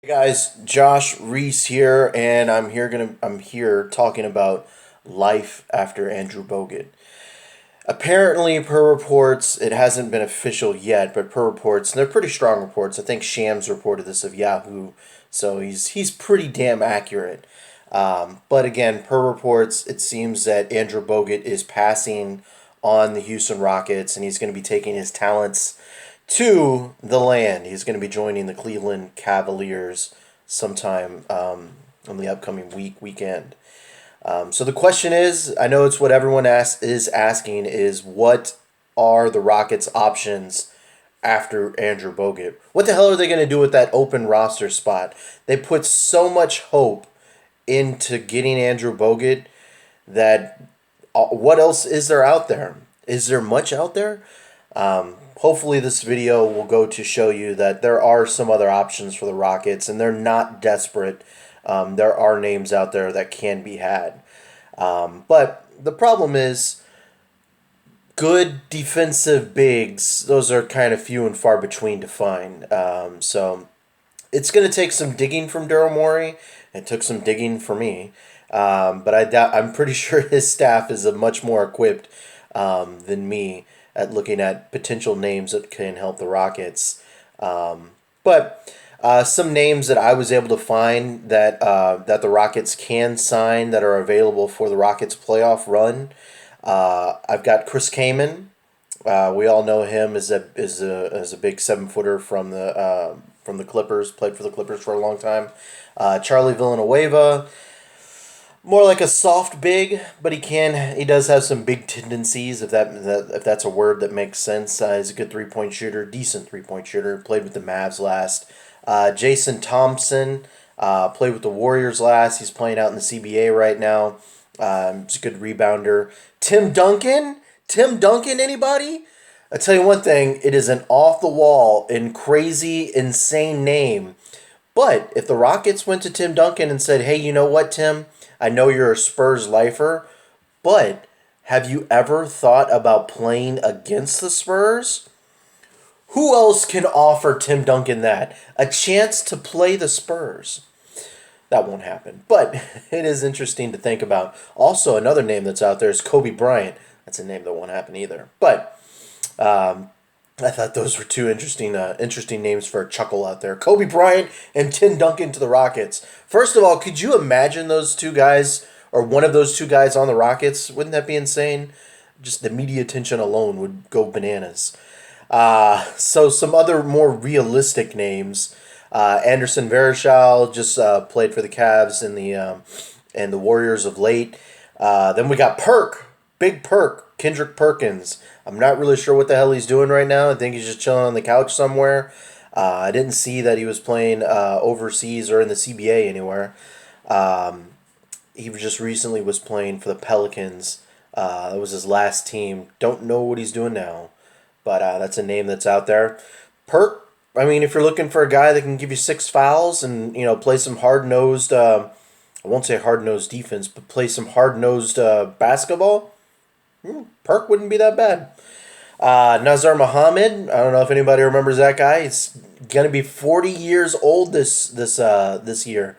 Hey guys, Josh Reese here, and I'm here talking about life after Andrew Bogut. Apparently, per reports, it hasn't been official yet, but per reports, and they're pretty strong reports. I think Shams reported this of Yahoo, so he's pretty damn accurate. But again, per reports, it seems that Andrew Bogut is passing on the Houston Rockets, and he's going to be taking his talents to the land. He's going to be joining the Cleveland Cavaliers sometime on the upcoming weekend. So the question is, I know it's what everyone is asking, is what are the Rockets' options after Andrew Bogut? What the hell are they going to do with that open roster spot? They put so much hope into getting Andrew Bogut that what else is there out there? Is there much out there? Hopefully, this video will go to show you that there are some other options for the Rockets, and they're not desperate. There are names out there that can be had. But the problem is, good defensive bigs, those are kind of few and far between to find. So it's going to take some digging from Daryl Morey. It took some digging for me. But I'm pretty sure his staff is a much more equipped than me at looking at potential names that can help the Rockets. But some names that I was able to find that the Rockets can sign that are available for the Rockets playoff run. I've got Chris Kaman. We all know him as a big 7-footer from the Clippers. Played for the Clippers for a long time. Charlie Villanueva, more like a soft big, but he does have some big tendencies, if that's a word that makes sense. He's a good 3-point shooter, decent 3-point shooter. Played with the Mavs last. Jason Thompson played with the Warriors last. He's playing out in the CBA right now. He's a good rebounder. Tim Duncan. Tim Duncan, anybody? I tell you one thing, it is an off the wall and crazy, insane name. But if the Rockets went to Tim Duncan and said, "Hey, you know what, Tim? I know you're a Spurs lifer, but have you ever thought about playing against the Spurs?" Who else can offer Tim Duncan that? A chance to play the Spurs. That won't happen. But it is interesting to think about. Also, another name that's out there is Kobe Bryant. That's a name that won't happen either. But I thought those were two interesting names for a chuckle out there. Kobe Bryant and Tim Duncan to the Rockets. First of all, could you imagine those two guys or one of those two guys on the Rockets? Wouldn't that be insane? Just the media attention alone would go bananas. So some other more realistic names. Anderson Varejao just played for the Cavs and the Warriors of late. Then we got Big Perk, Kendrick Perkins. I'm not really sure what the hell he's doing right now. I think he's just chilling on the couch somewhere. I didn't see that he was playing overseas or in the CBA anywhere. He just recently was playing for the Pelicans. That was his last team. Don't know what he's doing now, but that's a name that's out there. Perk. I mean, if you're looking for a guy that can give you 6 fouls and play some hard nosed, I won't say hard nosed defense, but play some hard nosed basketball. Perk wouldn't be that bad. Nazar Muhammad. I don't know if anybody remembers that guy. He's gonna be 40 years old this year,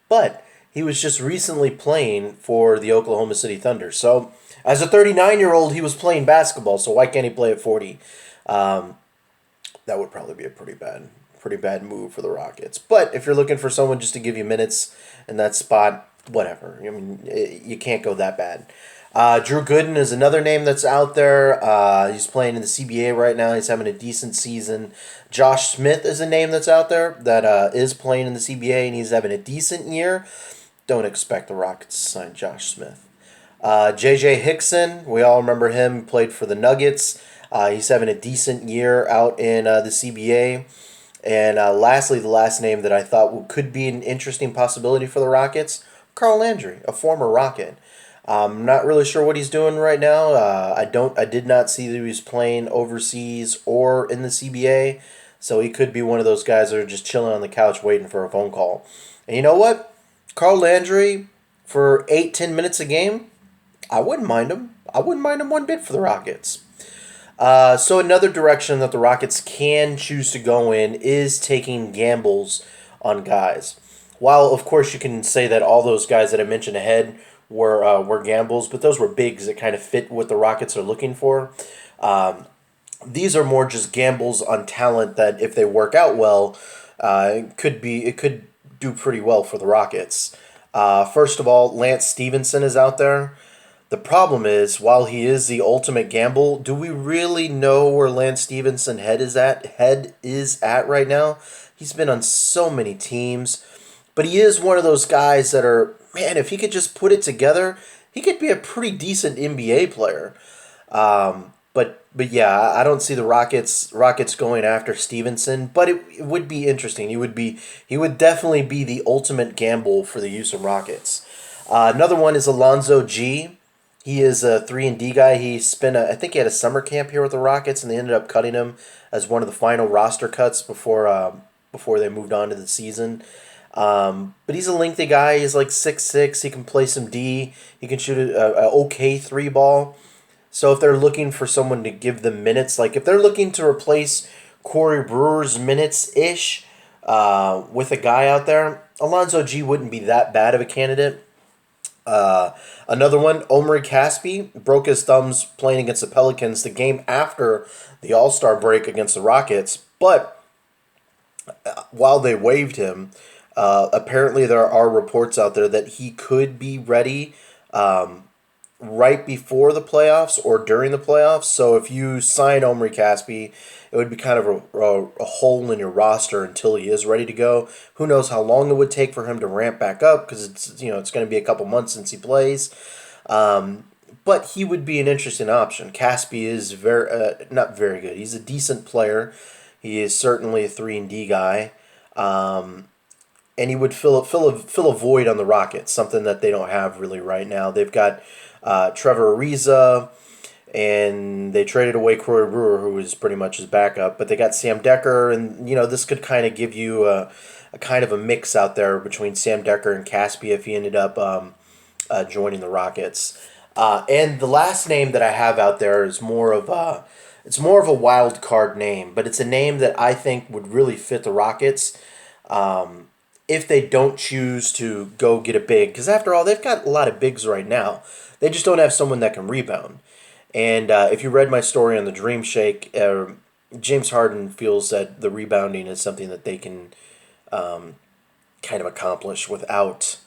but he was just recently playing for the Oklahoma City Thunder. So as a 39-year-old, he was playing basketball. So why can't he play at 40? That would probably be a pretty bad move for the Rockets. But if you're looking for someone just to give you minutes in that spot, whatever. I mean, you can't go that bad. Drew Gooden is another name that's out there. He's playing in the CBA right now. He's having a decent season. Josh Smith is a name that's out there that is playing in the CBA, and he's having a decent year. Don't expect the Rockets to sign Josh Smith. J.J. Hickson, we all remember him. He played for the Nuggets. He's having a decent year out in the CBA. And lastly, the last name that I thought could be an interesting possibility for the Rockets, Carl Landry, a former Rocket. I'm not really sure what he's doing right now. I did not see that he was playing overseas or in the CBA, so he could be one of those guys that are just chilling on the couch waiting for a phone call. And you know what? Carl Landry for 8-10 minutes a game, I wouldn't mind him. I wouldn't mind him one bit for the Rockets. So another direction that the Rockets can choose to go in is taking gambles on guys. While of course you can say that all those guys that I mentioned ahead were gambles, but those were bigs that kind of fit what the Rockets are looking for. These are more just gambles on talent that if they work out well, it could do pretty well for the Rockets. First of all, Lance Stevenson is out there. The problem is, while he is the ultimate gamble, do we really know where Lance Stevenson head is at right now? He's been on so many teams, but he is one of those guys that are, man, if he could just put it together, he could be a pretty decent NBA player. But yeah, I don't see the Rockets going after Stevenson, but it would be interesting. He would definitely be the ultimate gamble for the Houston Rockets. Another one is Alonzo G. He is a 3-and-D guy. I think he had a summer camp here with the Rockets, and they ended up cutting him as one of the final roster cuts before they moved on to the season. But he's a lengthy guy. He's like 6'6". He can play some D. He can shoot a okay three ball. So if they're looking for someone to give them minutes, like if they're looking to replace Corey Brewer's minutes-ish with a guy out there, Alonzo G wouldn't be that bad of a candidate. Another one, Omri Caspi, broke his thumbs playing against the Pelicans the game after the All-Star break against the Rockets. But while they waived him, apparently there are reports out there that he could be ready right before the playoffs or during the playoffs. So if you sign Omri Caspi, it would be kind of a hole in your roster until he is ready to go. Who knows how long it would take for him to ramp back up, because it's going to be a couple months since he plays. But he would be an interesting option. Caspi is not very good. He's a decent player. He is certainly a 3-and-D guy. And he would fill a void on the Rockets, something that they don't have really right now. They've got Trevor Ariza, and they traded away Corey Brewer, who was pretty much his backup. But they got Sam Decker, and this could kind of give you a kind of a mix out there between Sam Decker and Caspi if he ended up joining the Rockets. And the last name that I have out there is more of a wild card name, but it's a name that I think would really fit the Rockets. If they don't choose to go get a big, because after all, they've got a lot of bigs right now. They just don't have someone that can rebound. And if you read my story on the Dream Shake, James Harden feels that the rebounding is something that they can kind of accomplish without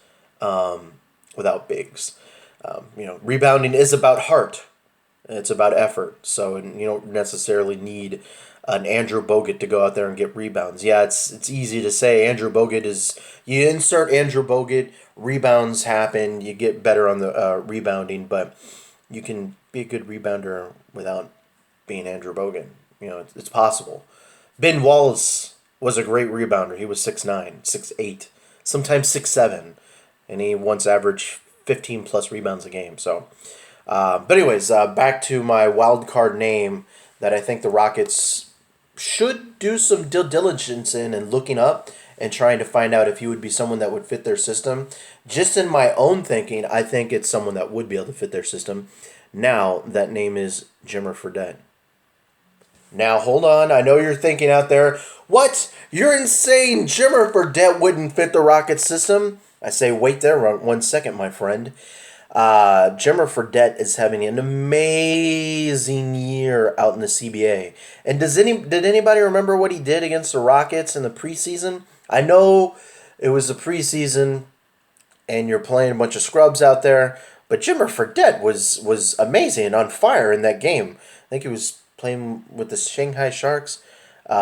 bigs. Rebounding is about heart. It's about effort. So you don't necessarily need an Andrew Bogut to go out there and get rebounds. Yeah, it's easy to say Andrew Bogut is... You insert Andrew Bogut, rebounds happen, you get better on the rebounding, but you can be a good rebounder without being Andrew Bogut. It's possible. Ben Wallace was a great rebounder. He was 6'9", 6'8", sometimes 6'7", and he once averaged 15-plus rebounds a game. So, but anyways, back to my wild card name that I think the Rockets should do some due diligence in and looking up and trying to find out if he would be someone that would fit their system. Just in my own thinking, I think it's someone that would be able to fit their system. Now, that name is Jimmer Fredette. Now, hold on. I know you're thinking out there, what? You're insane. Jimmer Fredette wouldn't fit the Rockets system. I say, wait there 1 second, my friend. Jimmer Fredette is having an amazing year out in the CBA. And did anybody remember what he did against the Rockets in the preseason? I know it was the preseason, and you're playing a bunch of scrubs out there, but Jimmer Fredette was amazing and on fire in that game. I think he was playing with the Shanghai Sharks. It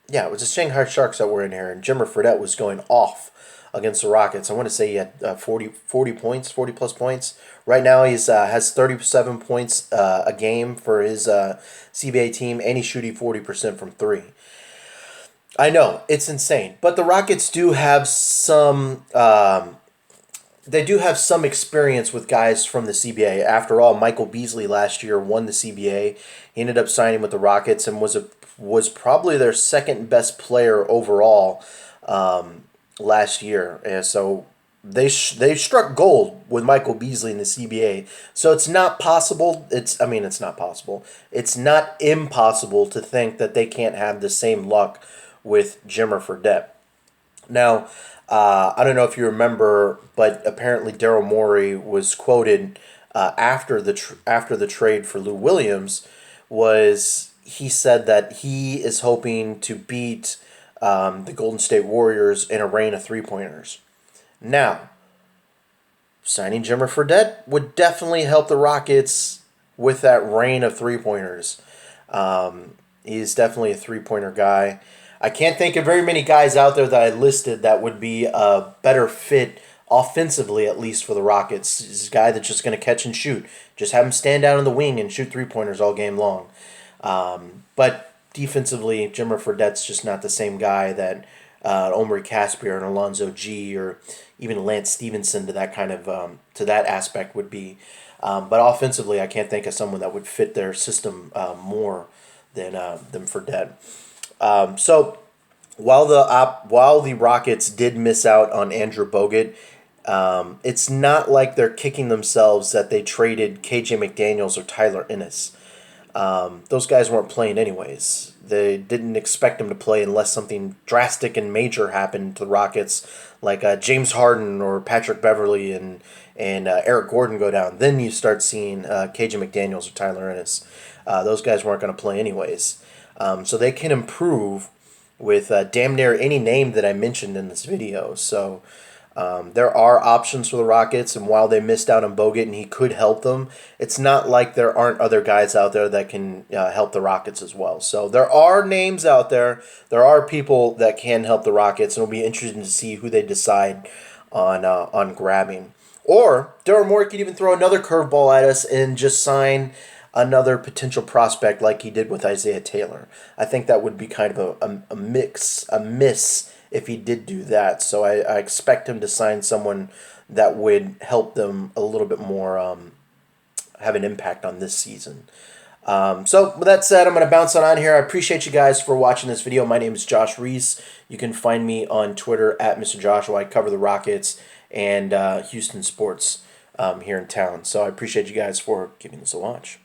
was the Shanghai Sharks that were in here, and Jimmer Fredette was going off against the Rockets. I want to say he had 40 points, 40-plus points. Right now he has 37 points a game for his CBA team, and he's shooting 40% from three. I know, it's insane. But the Rockets do have some... They do have some experience with guys from the CBA. After all, Michael Beasley last year won the CBA. He ended up signing with the Rockets and was probably their second best player overall last year. And so they struck gold with Michael Beasley in the CBA. So it's not possible. It's not possible. It's not impossible to think that they can't have the same luck with Jimmer Fredette. Now, I don't know if you remember, but apparently Daryl Morey was quoted after the trade for Lou Williams. Was he said that he is hoping to beat the Golden State Warriors in a rain of three pointers. Now, signing Jimmer Fredette would definitely help the Rockets with that rain of three pointers. He's definitely a three pointer guy. I can't think of very many guys out there that I listed that would be a better fit offensively, at least for the Rockets. He's a guy that's just going to catch and shoot. Just have him stand down in the wing and shoot three pointers all game long. But defensively, Jimmer Fredette's just not the same guy that Omri Caspier and Alonzo G or even Lance Stevenson to that kind of to that aspect would be. But offensively, I can't think of someone that would fit their system more than Fredette. So while the Rockets did miss out on Andrew Bogut, it's not like they're kicking themselves that they traded KJ McDaniels or Tyler Ennis. Those guys weren't playing anyways. They didn't expect them to play unless something drastic and major happened to the Rockets, like James Harden or Patrick Beverley and Eric Gordon go down. Then you start seeing KJ McDaniels or Tyler Ennis. Those guys weren't going to play anyways. So they can improve with damn near any name that I mentioned in this video. So there are options for the Rockets, and while they missed out on Bogut and he could help them, it's not like there aren't other guys out there that can help the Rockets as well. So there are names out there. There are people that can help the Rockets, and it'll be interesting to see who they decide on grabbing. Or Daryl Morey could even throw another curveball at us and just sign another potential prospect like he did with Isaiah Taylor. I think that would be kind of a miss if he did do that. So I expect him to sign someone that would help them a little bit more have an impact on this season. So with that said, I'm going to bounce on here. I appreciate you guys for watching this video. My name is Josh Reese. You can find me on Twitter at Mr. Joshua. I cover the Rockets and Houston sports here in town. So I appreciate you guys for giving this a watch.